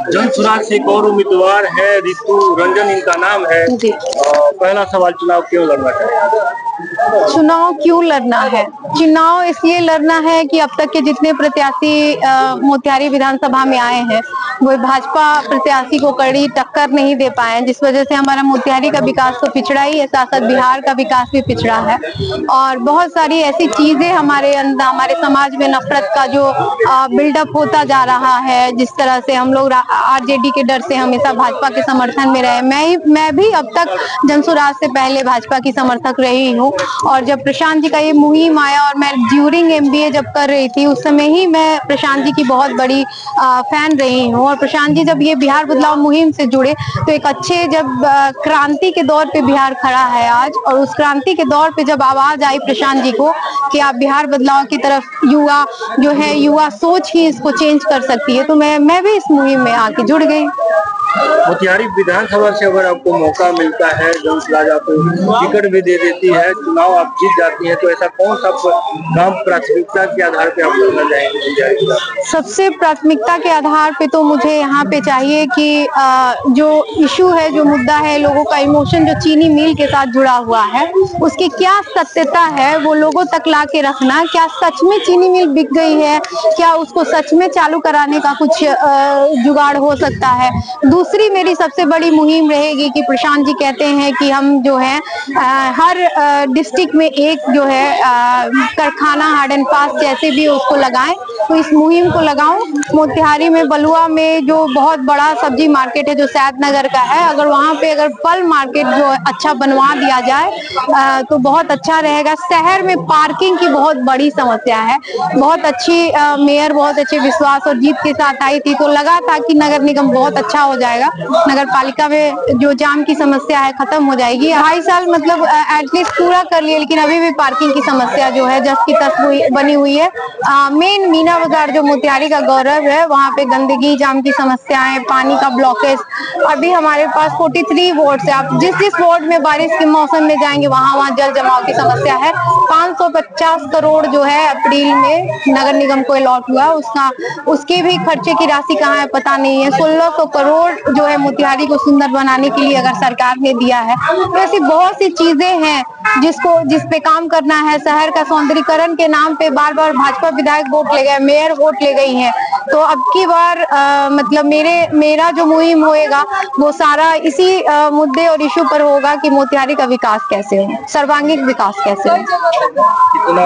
जन सुराज से एक और उम्मीदवार है, रितु रंजन इनका नाम है। पहला सवाल, चुनाव क्यों लड़ना चाहिए? चुनाव क्यों लड़ना है? चुनाव इसलिए लड़ना है कि अब तक के जितने प्रत्याशी मोतिहारी विधानसभा में आए हैं वो भाजपा प्रत्याशी को कड़ी टक्कर नहीं दे पाए, जिस वजह से हमारा मोतिहारी का विकास तो पिछड़ा ही है, साथ साथ बिहार का विकास भी पिछड़ा है। और बहुत सारी ऐसी चीजें हमारे अंदर, हमारे समाज में नफरत का जो बिल्डअप होता जा रहा है, जिस तरह से हम लोग आरजेडी के डर से हमेशा भाजपा के समर्थन में रहे। मैं भी अब तक जनसुराज से पहले भाजपा की समर्थक रही हूँ, और जब प्रशांत जी का ये मुहिम आया और मैं ड्यूरिंग MBA जब कर रही थी उस समय ही मैं प्रशांत जी की बहुत बड़ी फैन रही हूँ। और प्रशांत जी जब ये बिहार बदलाव मुहिम से जुड़े तो एक अच्छे, जब क्रांति के दौर पे बिहार खड़ा है आज, और उस क्रांति के दौर पे जब आवाज आई प्रशांत जी को कि आप बिहार बदलाव की तरफ, युवा जो है, युवा सोच ही इसको चेंज कर सकती है, तो मैं भी इस मुहिम में आके जुड़ गई। मोतिहारी विधानसभा से अगर आपको मौका मिलता है, जनसुराज आपको टिकट भी दे देती है, चुनाव आप जीत जाती है, तो ऐसा कौन सा काम प्राथमिकता के आधार पे आप करना चाहेंगे? सबसे प्राथमिकता के आधार पे तो मुझे यहाँ पे चाहिए कि जो इशू है, जो मुद्दा है, लोगों का इमोशन जो चीनी मिल के साथ जुड़ा हुआ है, उसकी क्या सत्यता है वो लोगों तक ला के रखना। क्या सच में चीनी मिल बिक गई है? क्या उसको सच में चालू कराने का कुछ जुगाड़ हो सकता है? दूसरी मेरी सबसे बड़ी मुहिम रहेगी कि प्रशांत जी कहते हैं कि हम जो है हर डिस्ट्रिक्ट में एक जो है कारखाना हार्ड एंड फास्ट जैसे भी उसको लगाएं, तो इस मुहिम को लगाऊं। मोतिहारी में बलुआ में जो बहुत बड़ा सब्जी मार्केट है जो सैद नगर का है, अगर वहां पे अगर फल मार्केट जो अच्छा बनवा दिया जाए तो बहुत अच्छा रहेगा। शहर में पार्किंग की बहुत बड़ी समस्या है। बहुत अच्छी मेयर बहुत अच्छे विश्वास और जीत के साथ आई थी, तो लगा था कि नगर निगम बहुत अच्छा हो जाएगा, नगर पालिका में जो जाम की समस्या है खत्म हो जाएगी। 2.5 साल मतलब एटलीस्ट पूरा कर लिए, लेकिन अभी भी पार्किंग की समस्या जो है जस की तस बनी हुई है। मेन मीना बाजार जो मोतिहारी का गौरव है, वहाँ पे गंदगी, जाम की समस्याएं, पानी का ब्लॉकेज। अभी हमारे पास 43 वार्ड है, आप जिस जिस वार्ड में बारिश के मौसम में जाएंगे वहाँ जल जमाव की समस्या है। 550 करोड़ जो है अप्रैल में नगर निगम को अलॉट हुआ, उसके भी खर्चे की राशि कहाँ है पता नहीं है। 1600 करोड़ जो है मोतिहारी को सुंदर बनाने के लिए अगर सरकार ने दिया है, तो ऐसी बहुत सी चीजें हैं जिस पे काम करना है। शहर का सौंदर्यीकरण के नाम पे बार बार भाजपा विधायक वोट ले गए, मेयर वोट ले गई है, तो अब की बार मतलब मेरा जो मुहिम होएगा वो सारा इसी मुद्दे और इशू पर होगा कि मोतिहारी का विकास कैसे हो, सर्वांगीण विकास कैसे हो। कितना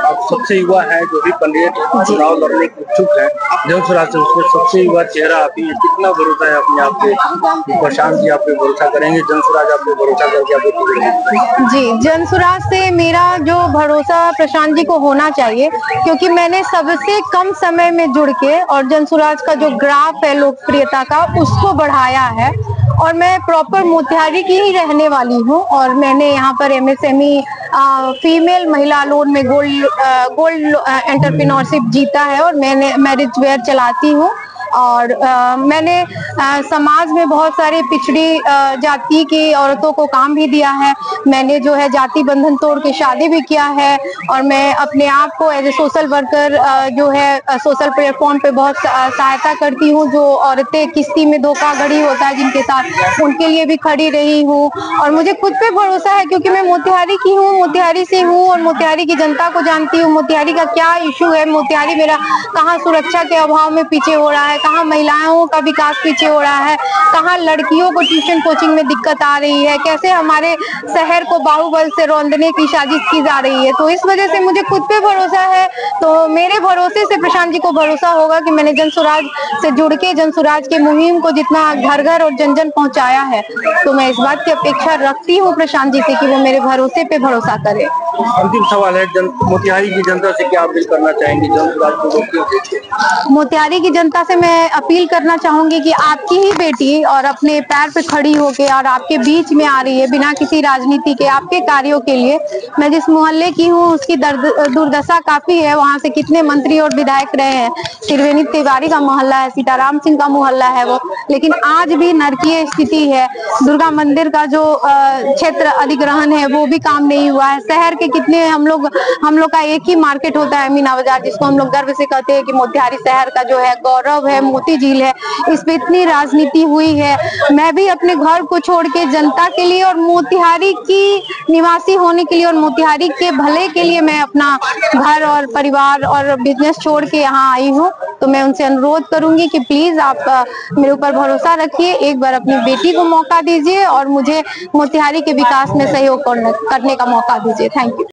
आप सबसे युवा है जो भी कैंडिडेट चुनाव लड़ने के इच्छुक है, जनसुराज से उसमें सबसे युवा चेहरा आप ही, कितना भरोसा है अपने आप पे? प्रशांत जी आप पे भरोसा करेंगे, जनसुराज आप पे भरोसा करके आपको? जी, जनसुराज से मेरा जो भरोसा प्रशांत जी को होना चाहिए, क्योंकि मैंने सबसे कम समय में जुड़ के और जनसुराज का जो ग्राफ है लोकप्रियता का उसको बढ़ाया है। और मैं प्रॉपर मोतिहारी की ही रहने वाली हूँ, और मैंने यहाँ पर MSME फीमेल महिला लोन में गोल्ड एंटरप्रेन्योरशिप जीता है, और मैंने मैरिज वेयर चलाती हूँ। और मैंने समाज में बहुत सारी पिछड़ी जाति की औरतों को काम भी दिया है। मैंने जो है जाति बंधन तोड़ के शादी भी किया है, और मैं अपने आप को एज ए सोशल वर्कर जो है सोशल प्लेटफॉर्म पे बहुत सहायता करती हूँ। जो औरतें किस्ती में धोखाधड़ी होता है जिनके साथ, उनके लिए भी खड़ी रही हूँ। और मुझे खुद पे भरोसा है क्योंकि मैं मोतिहारी की हूँ, मोतिहारी से हूँ, और मोतिहारी की जनता को जानती हूँ। मोतिहारी का क्या इशू है, मोतिहारी मेरा कहाँ सुरक्षा के अभाव में पीछे हो रहा है, कहाँ महिलाओं का विकास पीछे हो रहा है, कहाँ लड़कियों को ट्यूशन कोचिंग में दिक्कत आ रही है, कैसे हमारे शहर को बाहुबल से रौंदने की साजिश की जा रही है। तो इस वजह से मुझे खुद पे भरोसा है, तो मेरे भरोसे से प्रशांत जी को भरोसा होगा कि मैंने जनसुराज से जुड़ के जनसुराज के मुहिम को जितना घर घर और जन जन पहुंचाया है, तो मैं इस बात की अपेक्षा रखती हूँ प्रशांत जी से कि वो मेरे भरोसे पे भरोसा करे। अंतिम सवाल है, मोतिहारी की जनता से क्या अपील करना चाहेंगे? मोतिहारी की जनता से मैं अपील करना चाहूंगी कि आपकी ही बेटी और अपने पैर पे खड़ी होके और आपके बीच में आ रही है बिना किसी राजनीति के, आपके कार्यों के लिए। मैं जिस मोहल्ले की हूँ उसकी दुर्दशा काफी है, वहाँ से कितने मंत्री और विधायक रहे हैं। त्रिवेणी तिवारी का मोहल्ला है, सीताराम सिंह का मोहल्ला है वो, लेकिन आज भी नरकीय स्थिति है। दुर्गा मंदिर का जो क्षेत्र अधिग्रहण है वो भी काम नहीं हुआ है। शहर के कितने हम लोग का एक ही मार्केट होता है मीना बाजार, जिसको हम लोग गर्व से कहते हैं कि मोतिहारी शहर का जो है गौरव है, मोती झील है, इस पे इतनी राजनीति हुई है। मैं भी अपने घर को छोड़ के जनता के लिए और मोतिहारी की निवासी होने के लिए और मोतिहारी के भले के लिए मैं अपना घर और परिवार और बिजनेस छोड़ के यहाँ आई हूँ। तो मैं उनसे अनुरोध करूंगी कि प्लीज आप मेरे ऊपर भरोसा रखिए, एक बार अपनी बेटी को मौका दीजिए और मुझे मोतिहारी के विकास में सहयोग करने का मौका दीजिए। Thank you.